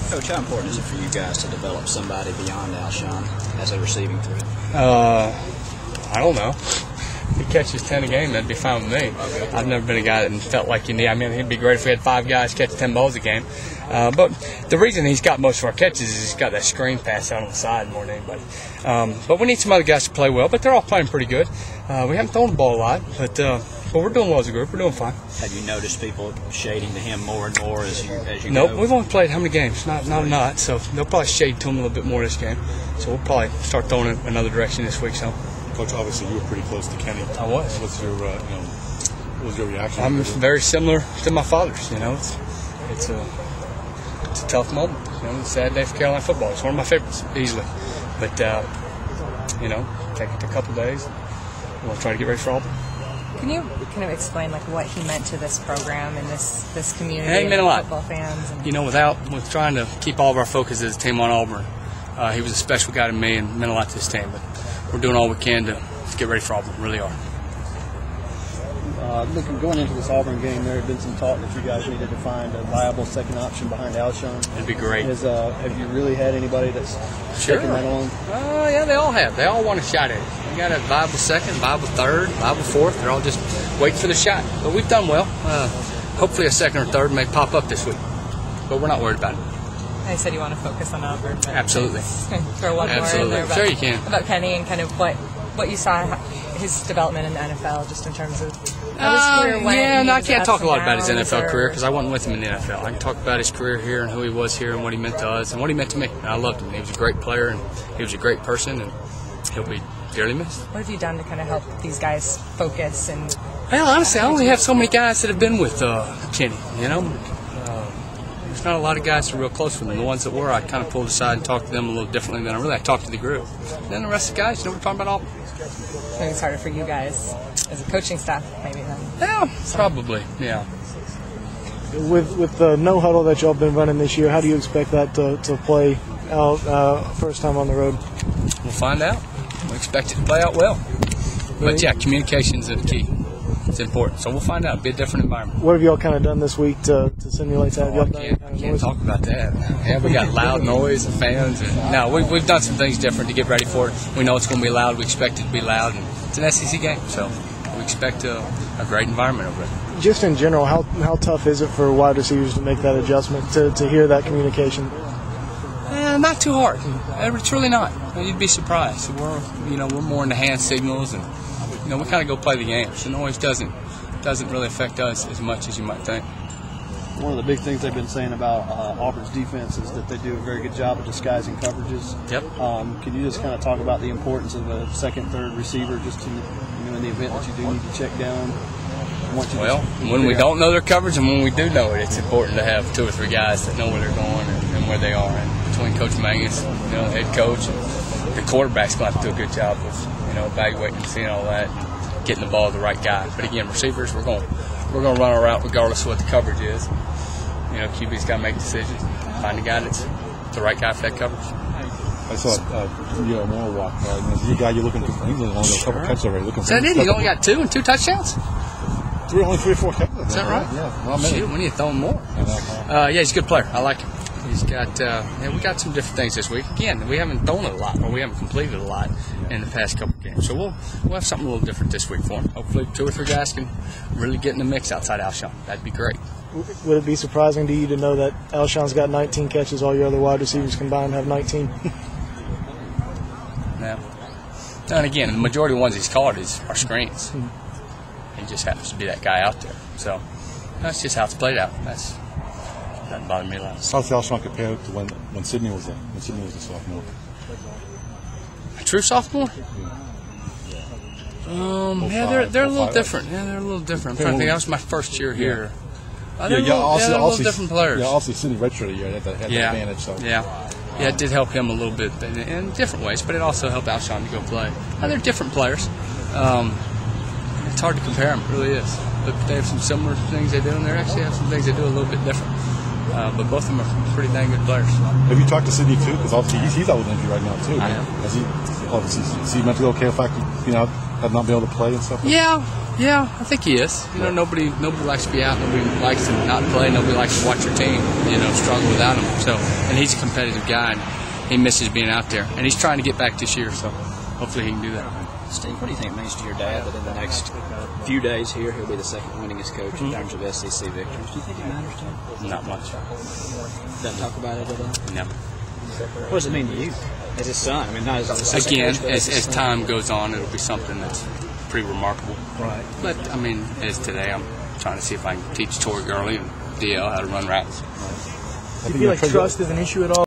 Coach, how important is it for you guys to develop somebody beyond Alshon as a receiving threat? I don't know. If he catches 10 a game, that'd be fine with me. I've never been a guy that felt like you need. I mean, it'd be great if we had 5 guys catch 10 balls a game. But the reason he's got most of our catches is he's got that screen pass out on the side more than anybody. But we need some other guys to play well, but they're all playing pretty good. We haven't thrown the ball a lot, but we're doing well as a group. We're doing fine. Have you noticed people shading to him more and more as you Nope, go? we've only played how many games? Not a lot, so they'll probably shade to him a little bit more this game. So we'll probably start throwing it another direction this week. So, Coach, obviously you were pretty close to Kenny. I was. What's your, what was your reaction? I'm very similar to my father's. You know, it's a tough moment. You know, it's a sad day for Carolina football. It's one of my favorites, easily. But you know, take it a couple days. We'll try to get ready for Auburn. Can you kind of explain like what he meant to this program and this community? Yeah, he meant a lot. Football fans. And, you know, with trying to keep all of our focus as a team on Auburn, he was a special guy to me and meant a lot to this team. But we're doing all we can to get ready for Auburn. Really are. Going into this Auburn game, there had been some talk that you guys needed to find a viable second option behind Alshon. It'd be great. Have you really had anybody that's taken that on? Yeah, they all have. They all want a shot at it. You got a viable second, viable third, viable fourth. They're all just waiting for the shot. But we've done well. Hopefully a second or third may pop up this week. But we're not worried about it. I said you want to focus on Auburn. But absolutely. Throw one absolutely. more in there about, sure you can. About Kenny and kind of what you saw his development in the NFL, just in terms of how his career went. Yeah, no, I can't talk a lot about his downs, NFL career because I wasn't with him in the NFL. I can talk about his career here and who he was here and what he meant to us and what he meant to me. And I loved him. He was a great player and he was a great person and he'll be dearly missed. What have you done to kind of help these guys focus? And well, honestly, I only have so many guys that have been with Kenny, you know. There's not a lot of guys that are real close with him. The ones that were, I kind of pulled aside and talked to them a little differently than I talked to the group. And then the rest of the guys, you know, we're talking about all. Maybe it's harder for you guys as a coaching staff, maybe then. Yeah, probably, yeah. With the no huddle that y'all been running this year, how do you expect that to play out first time on the road? We'll find out. We expect it to play out well. But yeah, communication's the key. It's important. So we'll find out. It'll be a different environment. What have y'all kind of done this week to simulate that? I can't talk about that. Yeah, we got loud noise and fans. And, no, we've done some things different to get ready for it. We know it's going to be loud. We expect it to be loud. And it's an SEC game, so we expect a great environment over there. Just in general, how tough is it for wide receivers to make that adjustment, to hear that communication? Not too hard. It's really not. You'd be surprised. We're more into hand signals and we kind of go play the game. So the noise doesn't really affect us as much as you might think. One of the big things they've been saying about Auburn's defense is that they do a very good job of disguising coverages. Yep. Can you just kind of talk about the importance of a second, third receiver, just to, in the event that you do need to check down? When we don't know their coverage and when we do know it, it's important to have 2 or 3 guys that know where they're going and where they are. And between Coach Mangus, the head coach, and the quarterback's going to have to do a good job of evaluating and seeing all that, and getting the ball to the right guy. But again, receivers, we're going to run our route regardless of what the coverage is. QB's got to make decisions, find a guy that's the right guy for that coverage. I saw Moore walk. The guy you're looking for, he's only got a couple catches already. Is that it? He only got 2 and 2 touchdowns? Only 3 or 4 catches. Is that right? Yeah. Well, shoot, we need to throw him more. Yeah, he's a good player. I like him. He's got, we got some different things this week. Again, we haven't thrown it a lot, or we haven't completed a lot in the past couple games. So we'll have something a little different this week for him. Hopefully 2 or 3 guys can really get in the mix outside Alshon. That'd be great. Would it be surprising to you to know that Alshon's got 19 catches, all your other wide receivers combined have 19? Yeah. And again, the majority of the ones he's caught are screens. He just happens to be that guy out there. So that's just how it's played out. Doesn't bother me a lot. How's Alshon compared to when Sidney was there? When Sidney was a sophomore? A true sophomore? Yeah, they're a little different. Yeah, they're a little different. I'm trying to think. That was my first year here. They're a little different players. Yeah, also Sidney redshirted year. Had the advantage. So. Yeah, it did help him a little bit in different ways, but it also helped Alshon to go play. They're different players. It's hard to compare them. It really is. But they have some similar things they do, and they actually have some things they do a little bit different. But both of them are pretty dang good players. Have you talked to Sidney too? Because obviously he's out with injury right now too. I am. Is he mentally okay with the fact that have not been able to play and stuff? Yeah, Yeah, I think he is. You know, nobody likes to be out. Nobody likes to not play. Nobody likes to watch their team, struggle without him. So, and he's a competitive guy, and he misses being out there. And he's trying to get back this year, so hopefully he can do that. Steve, what do you think it means to your dad that in the next few days here he'll be the second winningest coach in terms of SEC victories? Do you think it matters to him? Not much. Doesn't talk about it at all? No. What does it mean to you as his son? I mean, not as an assistant Again, coach, but as time goes on, it'll be something that's pretty remarkable. Right. But, I mean, as today, I'm trying to see if I can teach Tori Gurley and DL how to run routes. Do you feel like trust is an issue at all?